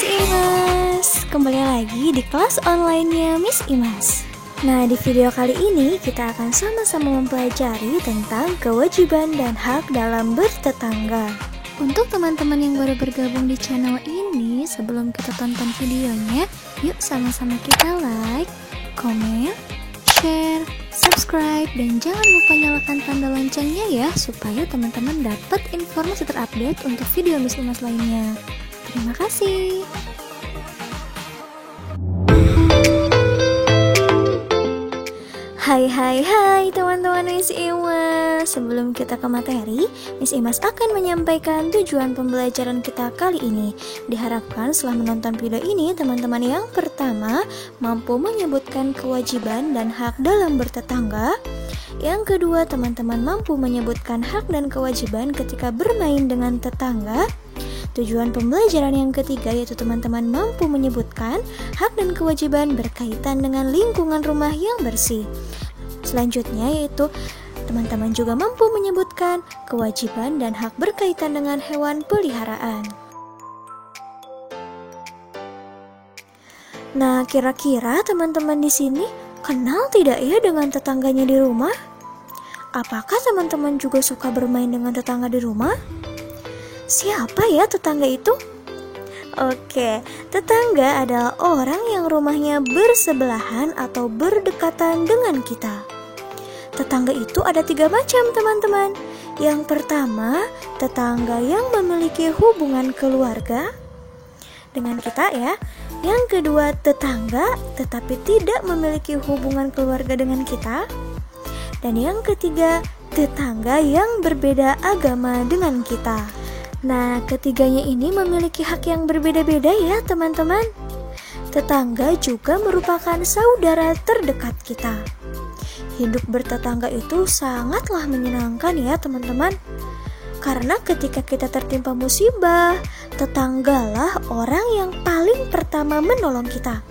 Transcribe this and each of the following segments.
Imas, kembali lagi di kelas online-nya Miss Imas. Nah, di video kali ini kita akan sama-sama mempelajari tentang kewajiban dan hak dalam bertetangga. Untuk teman-teman yang baru bergabung di channel ini, sebelum kita tonton videonya, yuk sama-sama kita like, komen, share, subscribe, dan jangan lupa nyalakan tanda loncengnya ya, supaya teman-teman dapat informasi terupdate untuk video Miss Imas lainnya. Terima kasih. Hai teman-teman Miss Imas. Sebelum kita ke materi, Miss Imas akan menyampaikan tujuan pembelajaran kita kali ini. Diharapkan setelah menonton video ini, teman-teman yang pertama mampu menyebutkan kewajiban dan hak dalam bertetangga. Yang kedua, teman-teman mampu menyebutkan hak dan kewajiban ketika bermain dengan tetangga. Tujuan pembelajaran yang ketiga yaitu teman-teman mampu menyebutkan hak dan kewajiban berkaitan dengan lingkungan rumah yang bersih. Selanjutnya yaitu teman-teman juga mampu menyebutkan kewajiban dan hak berkaitan dengan hewan peliharaan. Nah, kira-kira teman-teman di sini kenal tidak ya dengan tetangganya di rumah? Apakah teman-teman juga suka bermain dengan tetangga di rumah? Siapa ya tetangga itu? Oke, tetangga adalah orang yang rumahnya bersebelahan atau berdekatan dengan kita. Tetangga itu ada 3 macam teman-teman. Yang pertama, tetangga yang memiliki hubungan keluarga dengan kita ya. Yang kedua, tetangga tetapi tidak memiliki hubungan keluarga dengan kita. Dan yang ketiga, tetangga yang berbeda agama dengan kita. Nah, ketiganya ini memiliki hak yang berbeda-beda ya teman-teman. Tetangga juga merupakan saudara terdekat kita. Hidup bertetangga itu sangatlah menyenangkan ya teman-teman. Karena ketika kita tertimpa musibah, tetanggalah orang yang paling pertama menolong kita.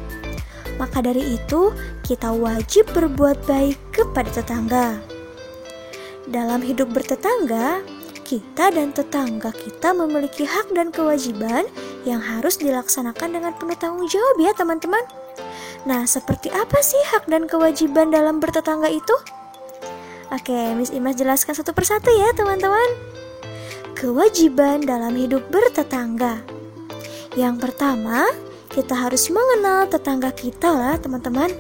Maka dari itu, kita wajib berbuat baik kepada tetangga. Dalam hidup bertetangga, kita dan tetangga kita memiliki hak dan kewajiban yang harus dilaksanakan dengan penuh tanggung jawab ya teman-teman. Nah, seperti apa sih hak dan kewajiban dalam bertetangga itu? Oke, Miss Imas jelaskan satu persatu ya teman-teman. Kewajiban dalam hidup bertetangga. Yang pertama, kita harus mengenal tetangga kita lah teman-teman.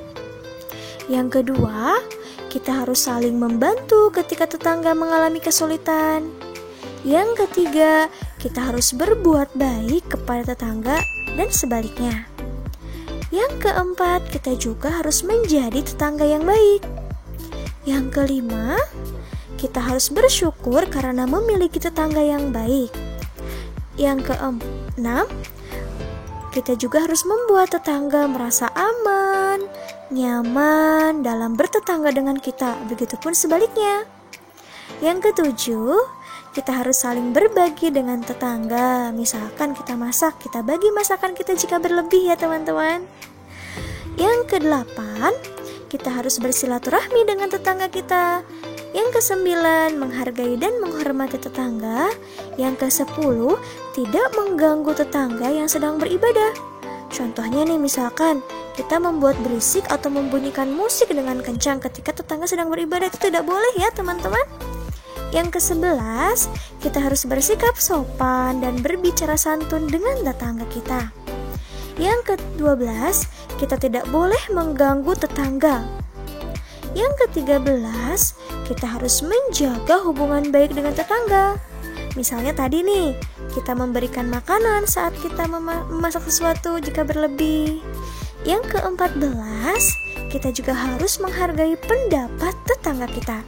Yang kedua, kita harus saling membantu ketika tetangga mengalami kesulitan. Yang ketiga, kita harus berbuat baik kepada tetangga dan sebaliknya. Yang keempat, kita juga harus menjadi tetangga yang baik. Yang kelima, kita harus bersyukur karena memiliki tetangga yang baik. Yang keenam, kita juga harus membuat tetangga merasa aman, nyaman dalam bertetangga dengan kita. Begitupun sebaliknya. Yang ketujuh, kita harus saling berbagi dengan tetangga. Misalkan kita masak, kita bagi masakan kita jika berlebih ya teman-teman. Yang kedelapan, kita harus bersilaturahmi dengan tetangga kita. Yang kesembilan, menghargai dan menghormati tetangga. Yang kesepuluh, tidak mengganggu tetangga yang sedang beribadah. Contohnya nih, misalkan kita membuat berisik atau membunyikan musik dengan kencang ketika tetangga sedang beribadah, itu tidak boleh ya teman-teman. Yang ke-11, kita harus bersikap sopan dan berbicara santun dengan tetangga kita. Yang ke-12, kita tidak boleh mengganggu tetangga. Yang ke-13, kita harus menjaga hubungan baik dengan tetangga. Misalnya tadi nih, kita memberikan makanan saat kita memasak sesuatu jika berlebih. Yang ke-14, kita juga harus menghargai pendapat tetangga kita.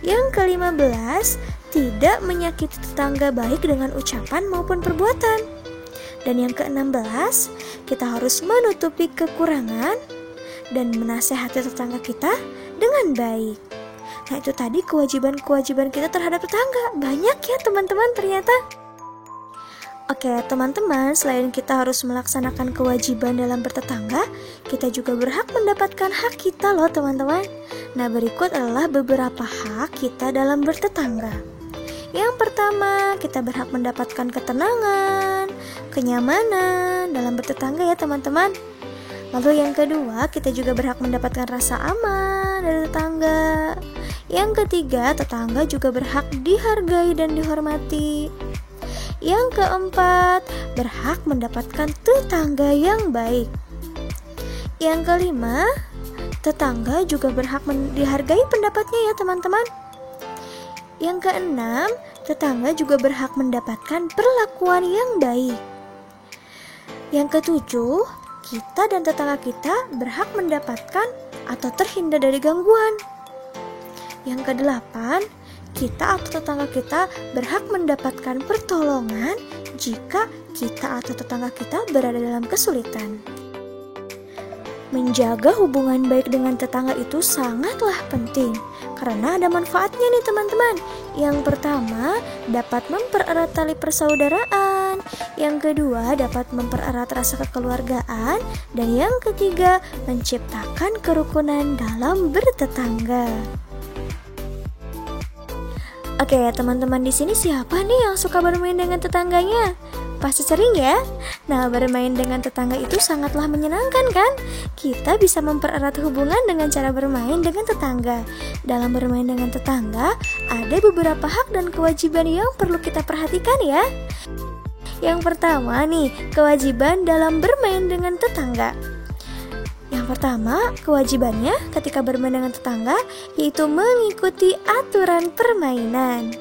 Yang ke-15, tidak menyakiti tetangga baik dengan ucapan maupun perbuatan. Dan yang ke-16, kita harus menutupi kekurangan dan menasehati tetangga kita dengan baik. Nah, itu tadi kewajiban-kewajiban kita terhadap tetangga. Banyak ya teman-teman ternyata. Oke teman-teman, selain kita harus melaksanakan kewajiban dalam bertetangga, kita juga berhak mendapatkan hak kita loh teman-teman. Nah, berikut adalah beberapa hak kita dalam bertetangga. Yang pertama, kita berhak mendapatkan ketenangan, kenyamanan dalam bertetangga ya teman-teman. Lalu yang kedua, kita juga berhak mendapatkan rasa aman dari tetangga. Yang ketiga, tetangga juga berhak dihargai dan dihormati. Yang keempat, berhak mendapatkan tetangga yang baik. Yang kelima, tetangga juga berhak dihargai pendapatnya ya teman-teman. Yang keenam, tetangga juga berhak mendapatkan perlakuan yang baik. Yang ketujuh, kita dan tetangga kita berhak mendapatkan atau terhindar dari gangguan. Yang kedelapan, kita atau tetangga kita berhak mendapatkan pertolongan jika kita atau tetangga kita berada dalam kesulitan. Menjaga hubungan baik dengan tetangga itu sangatlah penting karena ada manfaatnya nih teman-teman. Yang pertama, dapat mempererat tali persaudaraan. Yang kedua, dapat mempererat rasa kekeluargaan. Dan yang ketiga, menciptakan kerukunan dalam bertetangga. Oke, teman-teman di sini siapa nih yang suka bermain dengan tetangganya? Pasti sering ya? Nah, bermain dengan tetangga itu sangatlah menyenangkan kan? Kita bisa mempererat hubungan dengan cara bermain dengan tetangga. Dalam bermain dengan tetangga, ada beberapa hak dan kewajiban yang perlu kita perhatikan ya. Yang pertama nih, kewajiban dalam bermain dengan tetangga. Yang pertama, kewajibannya ketika bermain dengan tetangga yaitu mengikuti aturan permainan.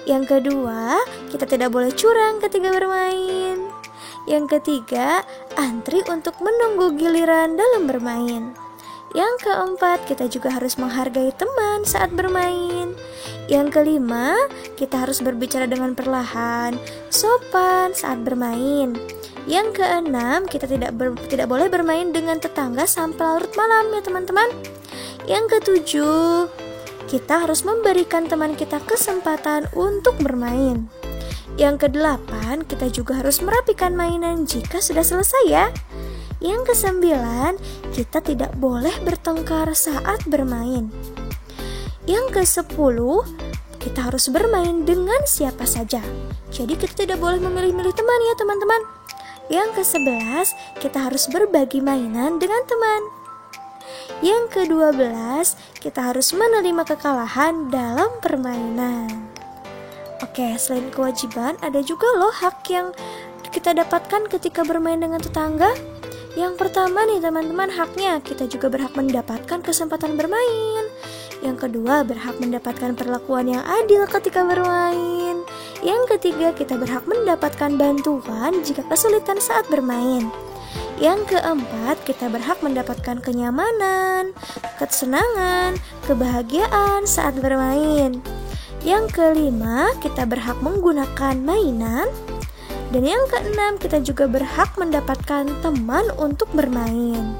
Yang kedua, kita tidak boleh curang ketika bermain. Yang ketiga, antri untuk menunggu giliran dalam bermain. Yang keempat, kita juga harus menghargai teman saat bermain. Yang kelima, kita harus berbicara dengan perlahan, sopan saat bermain. Yang keenam, kita tidak boleh bermain dengan tetangga sampai larut malam ya teman-teman. Yang ketujuh, kita harus memberikan teman kita kesempatan untuk bermain. Yang kedelapan, kita juga harus merapikan mainan jika sudah selesai ya. Yang kesembilan, kita tidak boleh bertengkar saat bermain. Yang kesepuluh, kita harus bermain dengan siapa saja. Jadi kita tidak boleh memilih-milih teman ya teman-teman. Yang ke-11, kita harus berbagi mainan dengan teman. Yang ke-12, kita harus menerima kekalahan dalam permainan. Oke, selain kewajiban, ada juga loh hak yang kita dapatkan ketika bermain dengan tetangga. Yang pertama nih teman-teman, haknya kita juga berhak mendapatkan kesempatan bermain. Yang kedua, berhak mendapatkan perlakuan yang adil ketika bermain. Yang ketiga, kita berhak mendapatkan bantuan jika kesulitan saat bermain. Yang keempat, kita berhak mendapatkan kenyamanan, kesenangan, kebahagiaan saat bermain. Yang kelima, kita berhak menggunakan mainan. Dan yang keenam, kita juga berhak mendapatkan teman untuk bermain.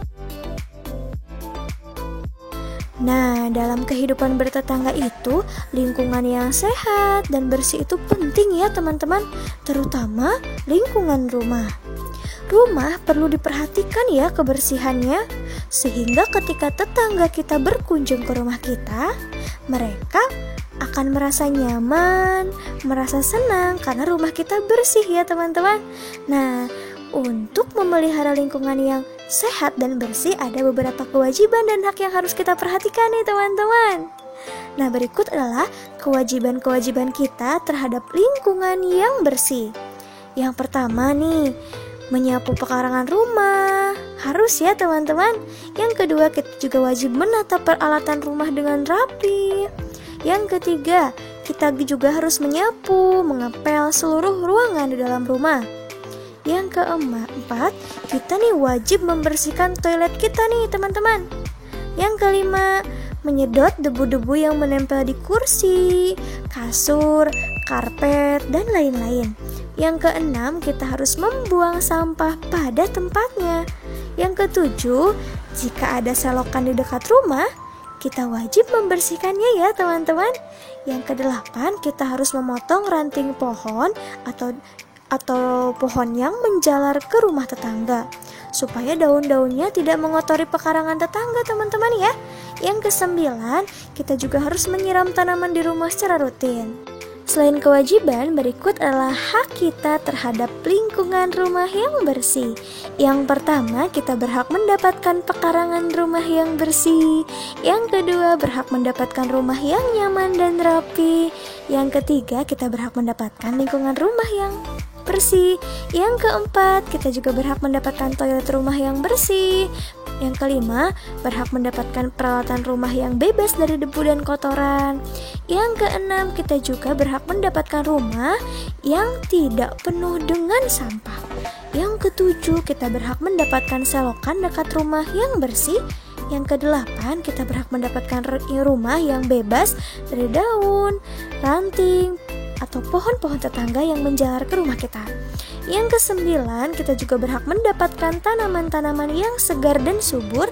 Nah, dalam kehidupan bertetangga itu, lingkungan yang sehat dan bersih itu penting ya teman-teman, terutama lingkungan rumah. Rumah perlu diperhatikan ya kebersihannya, sehingga ketika tetangga kita berkunjung ke rumah kita, mereka akan merasa nyaman, merasa senang karena rumah kita bersih ya teman-teman. Nah, untuk memelihara lingkungan yang sehat dan bersih ada beberapa kewajiban dan hak yang harus kita perhatikan nih teman-teman. Nah, berikut adalah kewajiban-kewajiban kita terhadap lingkungan yang bersih. Yang pertama nih, menyapu pekarangan rumah. Harus ya teman-teman. Yang kedua, kita juga wajib menata peralatan rumah dengan rapi. Yang ketiga, kita juga harus menyapu, mengepel seluruh ruangan di dalam rumah. Yang keempat, kita nih wajib membersihkan toilet kita nih teman-teman. Yang kelima, menyedot debu-debu yang menempel di kursi, kasur, karpet, dan lain-lain. Yang keenam, kita harus membuang sampah pada tempatnya. Yang ketujuh, jika ada selokan di dekat rumah, kita wajib membersihkannya ya teman-teman. Yang kedelapan, kita harus memotong ranting pohon atau pohon yang menjalar ke rumah tetangga supaya daun-daunnya tidak mengotori pekarangan tetangga teman-teman ya. Yang kesembilan, kita juga harus menyiram tanaman di rumah secara rutin. Selain kewajiban, berikut adalah hak kita terhadap lingkungan rumah yang bersih. Yang pertama, kita berhak mendapatkan pekarangan rumah yang bersih. Yang kedua, berhak mendapatkan rumah yang nyaman dan rapi. Yang ketiga, kita berhak mendapatkan lingkungan rumah yang bersih. Yang keempat, kita juga berhak mendapatkan toilet rumah yang bersih. Yang kelima, berhak mendapatkan peralatan rumah yang bebas dari debu dan kotoran. Yang keenam, kita juga berhak mendapatkan rumah yang tidak penuh dengan sampah. Yang ketujuh, kita berhak mendapatkan selokan dekat rumah yang bersih. Yang kedelapan, kita berhak mendapatkan rumah yang bebas dari daun, ranting, atau pohon-pohon tetangga yang menjalar ke rumah kita. Yang kesembilan, kita juga berhak mendapatkan tanaman-tanaman yang segar dan subur.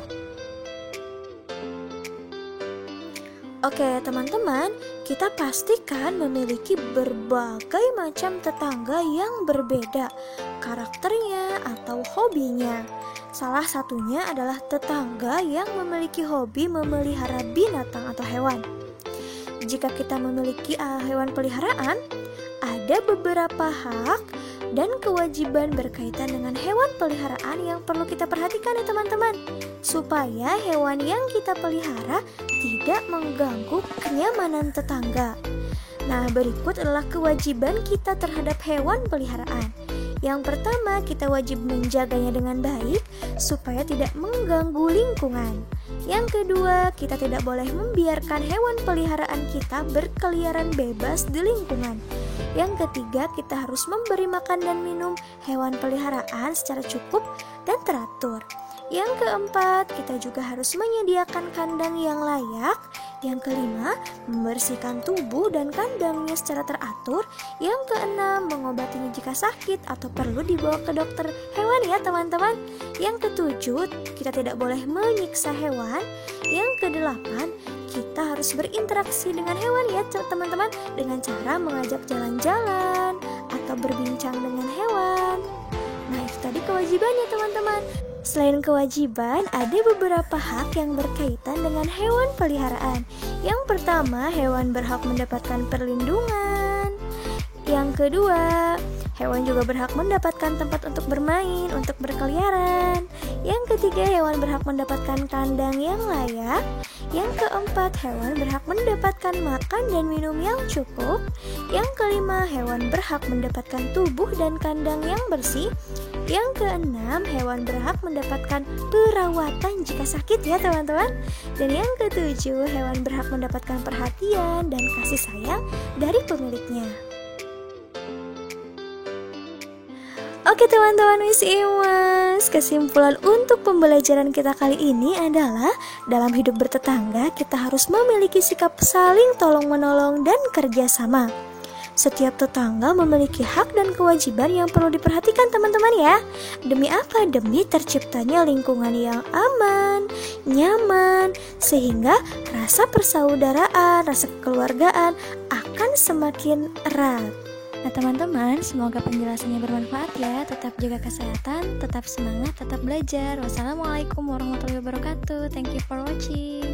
Oke teman-teman, kita pastikan memiliki berbagai macam tetangga yang berbeda karakternya atau hobinya. Salah satunya adalah tetangga yang memiliki hobi memelihara binatang atau hewan. Jika kita memiliki hewan peliharaan, ada beberapa hak dan kewajiban berkaitan dengan hewan peliharaan yang perlu kita perhatikan ya teman-teman, supaya hewan yang kita pelihara tidak mengganggu kenyamanan tetangga. Nah, berikut adalah kewajiban kita terhadap hewan peliharaan. Yang pertama, kita wajib menjaganya dengan baik supaya tidak mengganggu lingkungan. Yang kedua, kita tidak boleh membiarkan hewan peliharaan kita berkeliaran bebas di lingkungan. Yang ketiga, kita harus memberi makan dan minum hewan peliharaan secara cukup dan teratur. Yang keempat, kita juga harus menyediakan kandang yang layak. Yang kelima, membersihkan tubuh dan kandangnya secara teratur. Yang keenam, mengobatinya jika sakit atau perlu dibawa ke dokter hewan ya teman-teman. Yang ketujuh, kita tidak boleh menyiksa hewan. Yang kedelapan, kita harus berinteraksi dengan hewan ya teman-teman, dengan cara mengajak jalan-jalan atau berbincang dengan hewan. Nah, itu tadi kewajibannya teman-teman. Selain kewajiban, ada beberapa hak yang berkaitan dengan hewan peliharaan. Yang pertama, hewan berhak mendapatkan perlindungan. Yang kedua, hewan juga berhak mendapatkan tempat untuk bermain, untuk berkeliaran. Yang ketiga, hewan berhak mendapatkan kandang yang layak. Yang keempat, hewan berhak mendapatkan makan dan minum yang cukup. Yang kelima, hewan berhak mendapatkan tubuh dan kandang yang bersih. Yang keenam, hewan berhak mendapatkan perawatan jika sakit ya teman-teman. Dan yang ketujuh, hewan berhak mendapatkan perhatian dan kasih sayang dari pemiliknya. Oke teman-teman Miss Imas, kesimpulan untuk pembelajaran kita kali ini adalah dalam hidup bertetangga kita harus memiliki sikap saling tolong-menolong dan kerjasama. Setiap tetangga memiliki hak dan kewajiban yang perlu diperhatikan teman-teman ya. Demi apa? Demi terciptanya lingkungan yang aman, nyaman, sehingga rasa persaudaraan, rasa kekeluargaan akan semakin erat. Nah teman-teman, semoga penjelasannya bermanfaat ya. Tetap jaga kesehatan, tetap semangat, tetap belajar. Wassalamualaikum warahmatullahi wabarakatuh. Thank you for watching.